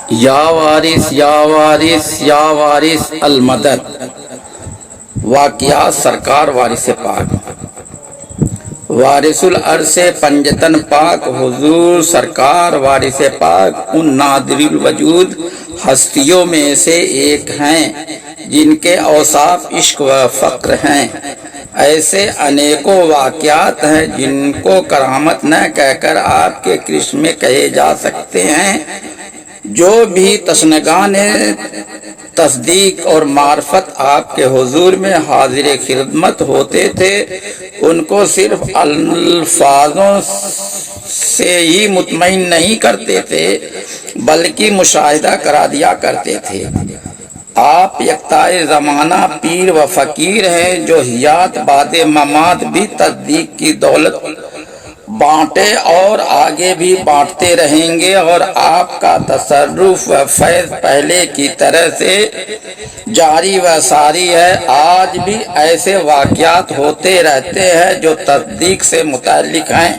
یا وارث یا وارث یا وارث المدد۔ واقعات سرکار وارث پاک، وارث العرش پنجتن پاک حضور سرکار وارث پاک ان نادر الوجود ہستیوں میں سے ایک ہیں جن کے اوصاف عشق و فقر ہیں۔ ایسے انیکوں واقعات ہیں جن کو کرامت نہ کہہ کر آپ کے کرشمے کہے جا سکتے ہیں۔ جو بھی تشنگان تصدیق اور معرفت آپ کے حضور میں حاضر خدمت ہوتے تھے، ان کو صرف الفاظوں سے ہی مطمئن نہیں کرتے تھے بلکہ مشاہدہ کرا دیا کرتے تھے۔ آپ یکتائے زمانہ پیر و فقیر ہیں جو حیات بعد ممات بھی تصدیق کی دولت بانٹے اور آگے بھی بانٹتے رہیں گے، اور آپ کا تصرف و فیض پہلے کی طرح سے جاری و ساری ہے۔ آج بھی ایسے واقعات ہوتے رہتے ہیں جو تصدیق سے متعلق ہیں۔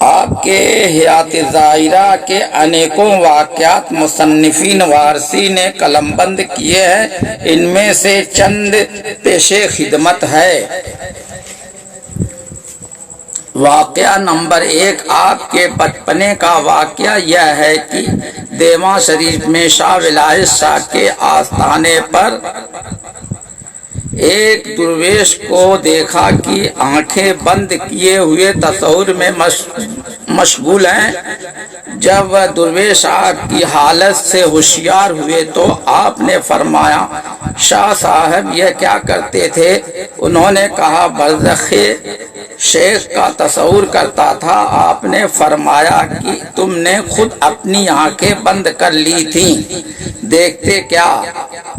آپ کے حیات ظاہرہ کے انیکوں واقعات مصنفین وارثی نے قلم بند کیے ہیں۔ ان میں سے چند پیش خدمت ہے۔ واقعہ نمبر 1، آپ کے بچپنے کا واقعہ یہ ہے کہ دیواں شریف میں شاہ ولایت شاہ کے آستانے پر ایک درویش کو دیکھا کہ آنکھیں بند کیے ہوئے تصور میں مشغول ہیں۔ جب وہ درویش آگ کی حالت سے ہوشیار ہوئے تو آپ نے فرمایا، شاہ صاحب یہ کیا کرتے تھے؟ انہوں نے کہا، برزخ شیخ کا تصور کرتا تھا۔ آپ نے فرمایا کہ تم نے خود اپنی آنکھیں بند کر لی تھیں، دیکھتے کیا؟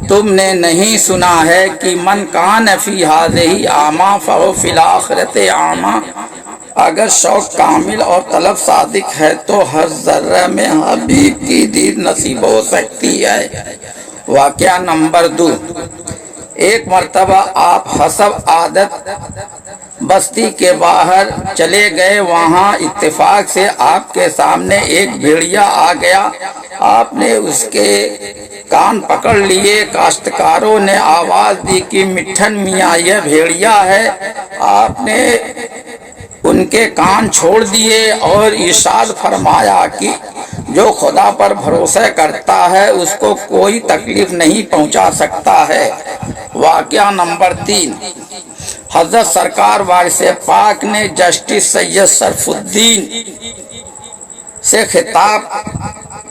تم نے نہیں سنا ہے کہ من کان فی ہذہ اعمیٰ فہو فی الآخرۃ اعمیٰ؟ اگر شوق کامل اور طلب صادق ہے تو ہر ذرہ میں حبیب کی دید نصیب ہو سکتی ہے۔ واقعہ نمبر 2، ایک مرتبہ آپ حسب عادت بستی کے باہر چلے گئے۔ وہاں اتفاق سے آپ کے سامنے ایک بھیڑیا آ گیا۔ آپ نے اس کے کان پکڑ لیے۔ کاشتکاروں نے آواز دی کہ مٹھن میاں یہ بھیڑیا ہے۔ آپ نے ان کے کان چھوڑ دیے اور ارشاد فرمایا کہ جو خدا پر بھروسہ کرتا ہے اس کو کوئی تکلیف نہیں پہنچا سکتا ہے۔ واقعہ نمبر 3، حضرت سرکار وارث پاک نے جسٹس سید شرف الدین سے خطاب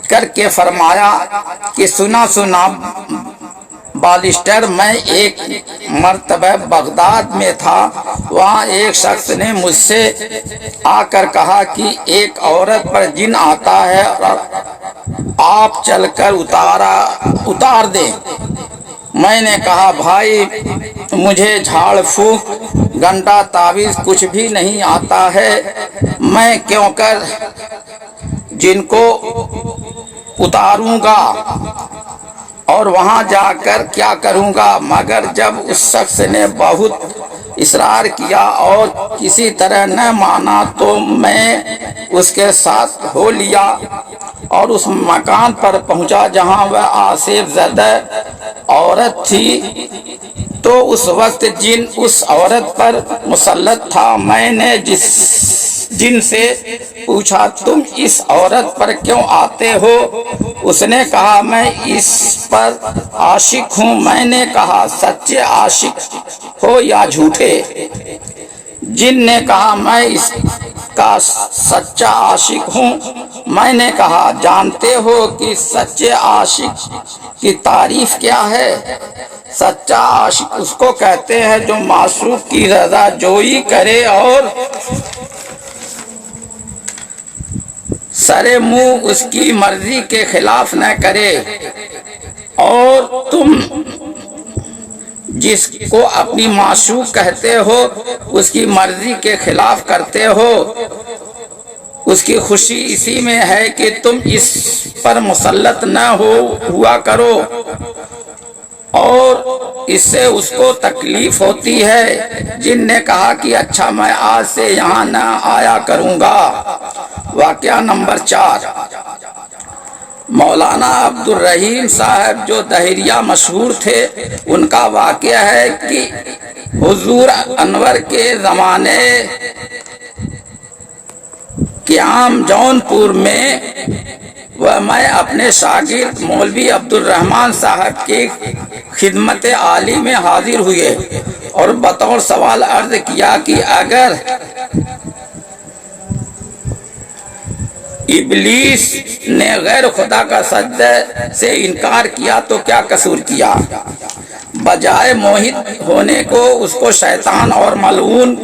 کر کے فرمایا کہ سنا بالسٹر، میں ایک مرتبہ بغداد میں تھا۔ وہاں ایک شخص نے مجھ سے آ کر کہا کہ ایک عورت پر جن آتا ہے اور آپ چل کر اتار دیں۔ میں نے کہا، بھائی مجھے جھاڑ پھونک گھنٹا تعویذ کچھ بھی نہیں آتا ہے، میں کیوں کر جن کو اتاروں گا اور وہاں جا کر کیا کروں گا؟ مگر جب اس شخص نے بہت اصرار کیا اور کسی طرح نہ مانا تو میں اس کے ساتھ ہو لیا اور اس مکان پر پہنچا جہاں وہ آصف زدہ عورت تھی۔ تو اس وقت جن اس عورت پر مسلط تھا۔ میں نے جن سے پوچھا، تم اس عورت پر کیوں آتے ہو؟ اس نے کہا، میں اس پر عاشق ہوں۔ میں نے کہا، سچے عاشق ہو یا جھوٹے؟ جن نے کہا، میں اس کا سچا عاشق ہوں۔ میں نے کہا، جانتے ہو کہ سچے عاشق کی تعریف کیا ہے؟ سچا عاشق اس کو کہتے ہیں جو معشوق کی رضا جوئی کرے اور سرے منہ اس کی مرضی کے خلاف نہ کرے۔ اور تم جس کو اپنی معشوق کہتے ہو اس کی مرضی کے خلاف کرتے ہو۔ اس کی خوشی اسی میں ہے کہ تم اس پر مسلط نہ ہوا کرو اور اس سے اس کو تکلیف ہوتی ہے۔ جن نے کہا کہ اچھا، میں آج سے یہاں نہ آیا کروں گا۔ واقعہ نمبر 4، مولانا عبد الرحیم صاحب جو دہریہ مشہور تھے، ان کا واقعہ ہے کہ حضور انور کے زمانے قیام جونپور میں میں اپنے شاگرد مولوی عبد الرحمان صاحب کی خدمت عالی میں حاضر ہوئے اور بطور سوال عرض کیا کہ اگر ابلیس نے غیر خدا کا سجدہ سے انکار کیا تو کیا قصور کیا؟ بجائے موحد ہونے کو اس کو شیطان اور ملعون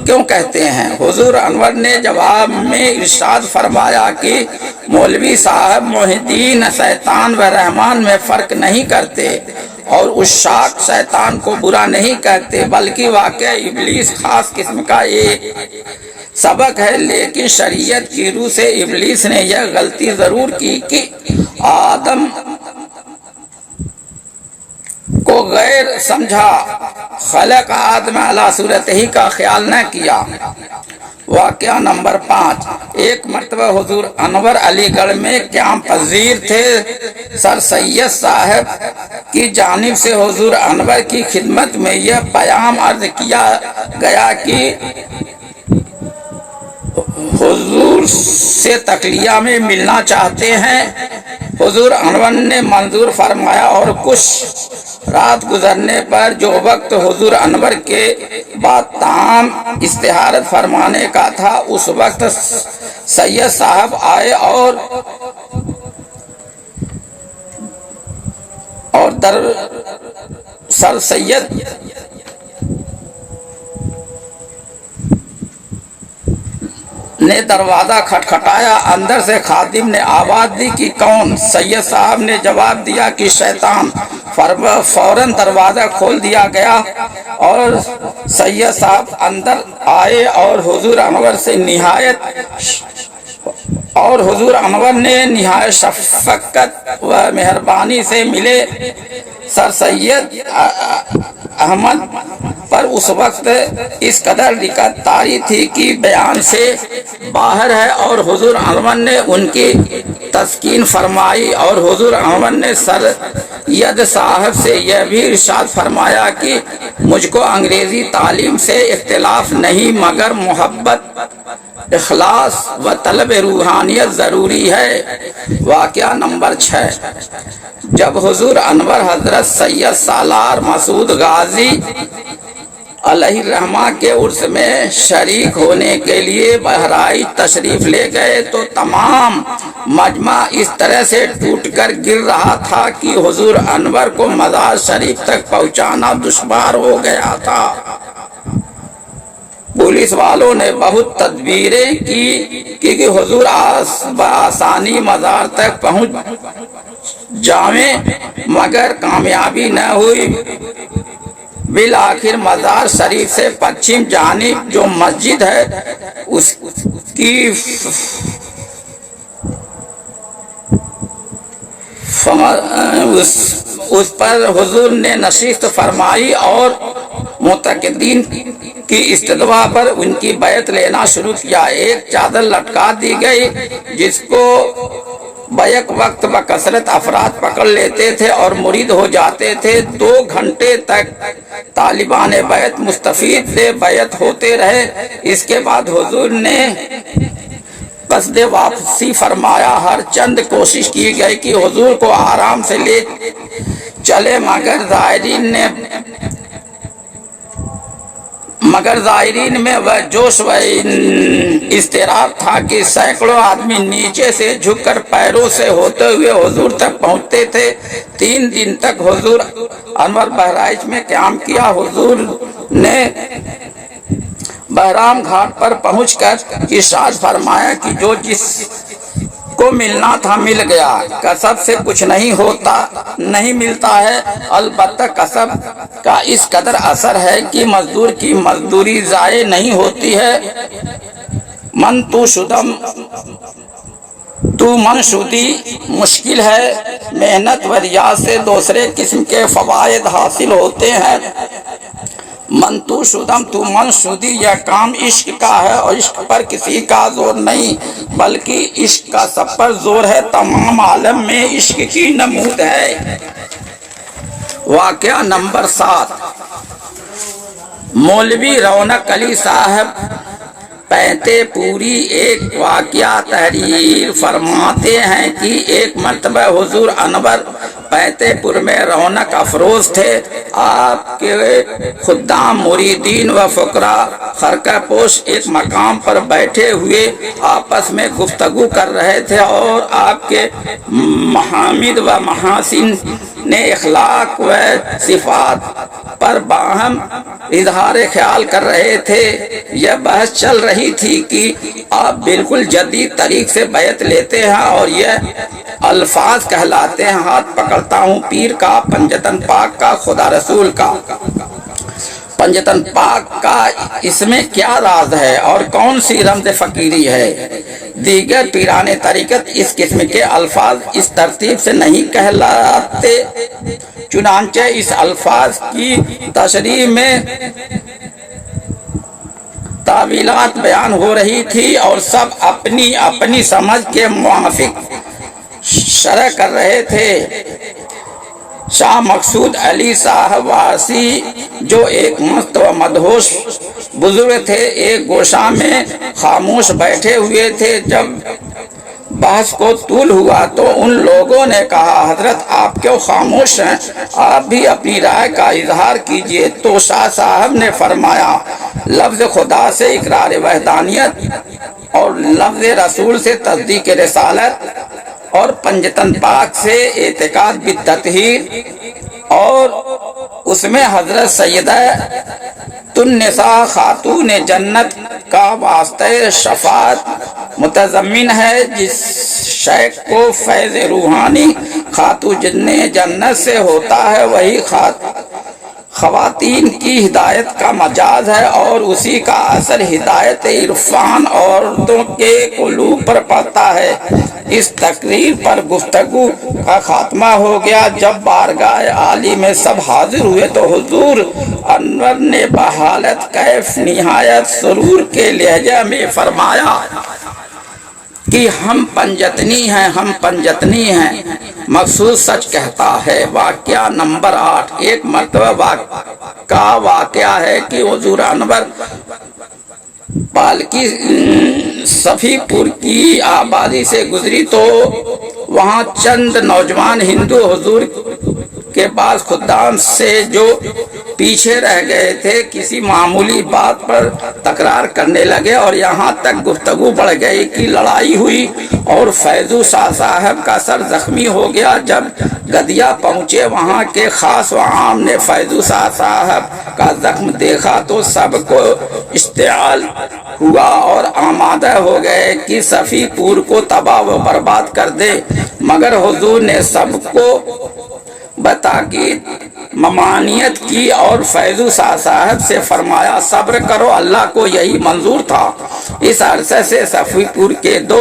کیوں کہتے ہیں؟ حضور انور نے جواب میں ارشاد فرمایا کہ مولوی صاحب، موحدین شیطان و رحمان میں فرق نہیں کرتے اور عشاق شیطان کو برا نہیں کہتے، بلکہ واقع ابلیس خاص قسم کا ایک سبق ہے۔ لیکن شریعت کی روح سے ابلیس نے یہ غلطی ضرور کی کہ آدم کو غیر سمجھا، خلق آدم علی صورت ہی کا خیال نہ کیا۔ واقعہ نمبر 5، ایک مرتبہ حضور انور علی گڑھ میں قیام پذیر تھے۔ سر سید صاحب کی جانب سے حضور انور کی خدمت میں یہ پیام عرض کیا گیا کہ حضور سے تقلیہ میں ملنا چاہتے ہیں۔ حضور انور نے منظور فرمایا اور کچھ رات گزرنے پر جو وقت حضور انور کے بعد تام استحارت فرمانے کا تھا، اس وقت سید صاحب آئے اور سر سید نے دروازہ کھٹکھٹایا۔ اندر سے خادم نے آواز دی کہ کون؟ سید صاحب نے جواب دیا کہ شیطان۔ فوراً دروازہ کھول دیا گیا اور سید صاحب اندر آئے اور حضور انور نے نہایت شفقت و مہربانی سے ملے۔ سر سید احمد پر اس وقت اس قدر دقت طاری تھی کہ بیان سے باہر ہے، اور حضور انور نے ان کی تسکین فرمائی، اور حضور انور نے سید صاحب سے یہ بھی ارشاد فرمایا کہ مجھ کو انگریزی تعلیم سے اختلاف نہیں، مگر محبت، اخلاص و طلب روحانیت ضروری ہے۔ واقعہ نمبر 6، جب حضور انور حضرت سید سالار مسعود غازی علیہ الرحمہ کے عرس میں شریک ہونے کے لیے بہرائچ تشریف لے گئے تو تمام مجمع اس طرح سے ٹوٹ کر گر رہا تھا کہ حضور انور کو مزار شریف تک پہنچانا دشوار ہو گیا تھا۔ پولیس والوں نے بہت تدبیریں کی کہ حضور بآسانی مزار تک پہنچ جائیں، مگر کامیابی نہ ہوئی۔ بالآخر مزار شریف سے پچھم جانب جو مسجد ہے اس پر حضور نے نشست فرمائی اور معتقدین کی استدعا پر ان کی بیعت لینا شروع کیا۔ ایک چادر لٹکا دی گئی جس کو بیک وقت بکثرت افراد پکڑ لیتے تھے اور مرید ہو جاتے تھے۔ 2 گھنٹے تک طالبان بیعت مستفید سے بیعت ہوتے رہے۔ اس کے بعد حضور نے قصد واپسی فرمایا۔ ہر چند کوشش کی گئی کہ حضور کو آرام سے لے چلے، مگر زائرین میں وہ جوش و اضطراب تھا کہ سینکڑوں آدمی نیچے سے جھک کر پیروں سے ہوتے ہوئے حضور تک پہنچتے تھے۔ 3 دن تک حضور انور بہرائچ میں قیام کیا۔ حضور نے بہرام گھاٹ پر پہنچ کر ارشاد فرمایا کہ جو جس کو ملنا تھا مل گیا، کسب سے کچھ نہیں ملتا ہے، البتہ کسب کا اس قدر اثر ہے کہ مزدور کی مزدوری ضائع نہیں ہوتی ہے۔ تو من شدی مشکل ہے، محنت و ریاض سے دوسرے قسم کے فوائد حاصل ہوتے ہیں۔ منتو شدم تو منشودی، یہ کام عشق کا ہے اور عشق پر کسی کا زور نہیں بلکہ عشق کا سب پر زور ہے، تمام عالم میں عشق کی نمود ہے۔ واقعہ نمبر 7، مولوی رونق علی صاحب پینتے پوری ایک واقعہ تحریر فرماتے ہیں کہ ایک مرتبہ حضور انور پینتے پور میں رونق افروز تھے۔ آپ کے خدام، مریدین و فقراء خرقہ پوش ایک مقام پر بیٹھے ہوئے آپس میں گفتگو کر رہے تھے اور آپ کے محامد و محاسن اخلاق و صفات پر باہم اظہار خیال کر رہے تھے۔ یہ بحث چل رہی تھی کہ آپ بالکل جدید طریق سے بیعت لیتے ہیں اور یہ الفاظ کہلاتے ہیں: ہاتھ پکڑتا ہوں پیر کا، پنجتن پاک کا، خدا رسول کا۔ پنجتن پاک کا اس میں کیا راز ہے اور کون سی رمز فقیری ہے؟ دیگر پیران طریقت اس قسم کے الفاظ اس ترتیب سے نہیں کہلاتے، چنانچہ اس الفاظ کی تشریح میں تعویلات بیان ہو رہی تھی اور سب اپنی اپنی سمجھ کے موافق شرح کر رہے تھے۔ شاہ مقصود علی صاحب وارسی جو ایک مست و مدہوش بزرگ تھے، ایک گوشہ میں خاموش بیٹھے ہوئے تھے۔ جب بحث کو طول ہوا تو ان لوگوں نے کہا: حضرت آپ کیوں خاموش ہیں؟ آپ بھی اپنی رائے کا اظہار کیجئے۔ تو شاہ صاحب نے فرمایا: لفظ خدا سے اقرار وحدانیت اور لفظ رسول سے تصدیق رسالت اور پنجتن پاک سے اعتقاد بالتطہیر اور اس میں حضرت سیدہ النساء خاتون جنت کا واسطہ شفاعت متضمن ہے۔ جس شیخ کو فیض روحانی خاتون جنت سے ہوتا ہے وہی خواتین کی ہدایت کا مجاز ہے اور اسی کا اثر ہدایت عرفان عورتوں کے قلوب پر پڑتا ہے۔ اس تقریر پر گفتگو کا خاتمہ ہو گیا۔ جب بارگاہ عالی میں سب حاضر ہوئے تو حضور انور نے بحالت کیف نہایت سرور کے لہجے میں فرمایا کہ ہم پنجتنی ہیں، ہم پنجتنی ہیں، مقصود سچ کہتا ہے۔ واقعہ نمبر 8، ایک مرتبہ کا واقعہ ہے کہ حضور انور پالکی صفی پور کی آبادی سے گزری تو وہاں چند نوجوان ہندو حضور کے بعض خدام سے جو پیچھے رہ گئے تھے کسی معمولی بات پر تکرار کرنے لگے اور یہاں تک گفتگو بڑھ گئی کہ لڑائی ہوئی اور فیضو شاہ صاحب کا سر زخمی ہو گیا۔ جب گدیا پہنچے وہاں کے خاص و عام نے فیضو شاہ صاحب کا زخم دیکھا تو سب کو اشتعال ہوا اور آمادہ ہو گئے کہ صفی پور کو تباہ و برباد کر دے، مگر حضور نے سب کو بتاکید ممانعت کی اور فیضو شاہ صاحب سے فرمایا: صبر کرو، اللہ کو یہی منظور تھا۔ اس عرصے سے صفی پور کے 2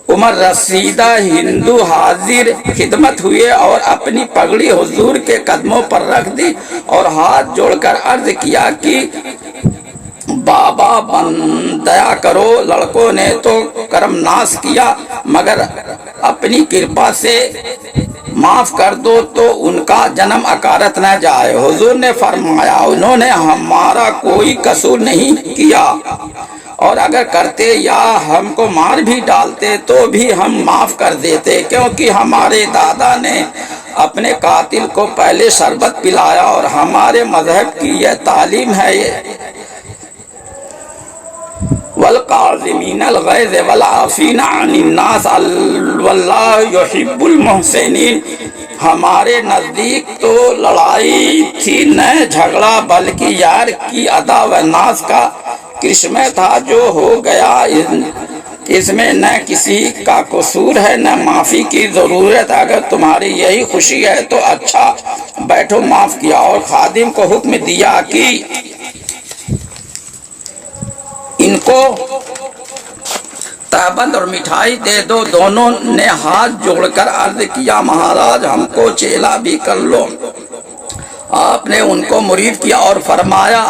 عمر رسیدہ ہندو حاضر خدمت ہوئے اور اپنی پگڑی حضور کے قدموں پر رکھ دی اور ہاتھ جوڑ کر عرض کیا کہ بابا دیا کرو۔ لڑکوں نے تو کرم ناز کیا مگر اپنی کرپا سے معاف کر دو تو ان کا جنم اکارت نہ جائے۔ حضور نے فرمایا: انہوں نے ہمارا کوئی قصور نہیں کیا اور اگر کرتے یا ہم کو مار بھی ڈالتے تو بھی ہم معاف کر دیتے، کیونکہ ہمارے دادا نے اپنے قاتل کو پہلے شربت پلایا اور ہمارے مذہب کی یہ تعلیم ہے۔ والقاظمین الغیظ والعافین عن الناس واللہ یحب المحسنین۔ ہمارے نزدیک تو لڑائی تھی نہ جھگڑا بلکہ یار کی ادا و ناز کا کرشمہ تھا جو ہو گیا۔ اس میں نہ کسی کا قصور ہے نہ معافی کی ضرورت۔ اگر تمہاری یہی خوشی ہے تو اچھا، بیٹھو، معاف کیا۔ اور خادم کو حکم دیا کہ ان کو تہبند اور مٹھائی دے دو۔ دونوں نے ہاتھ جوڑ کر عرض کیا: مہاراج ہم کو چیلا بھی کر لو۔ آپ نے ان کو مرید کیا اور فرمایا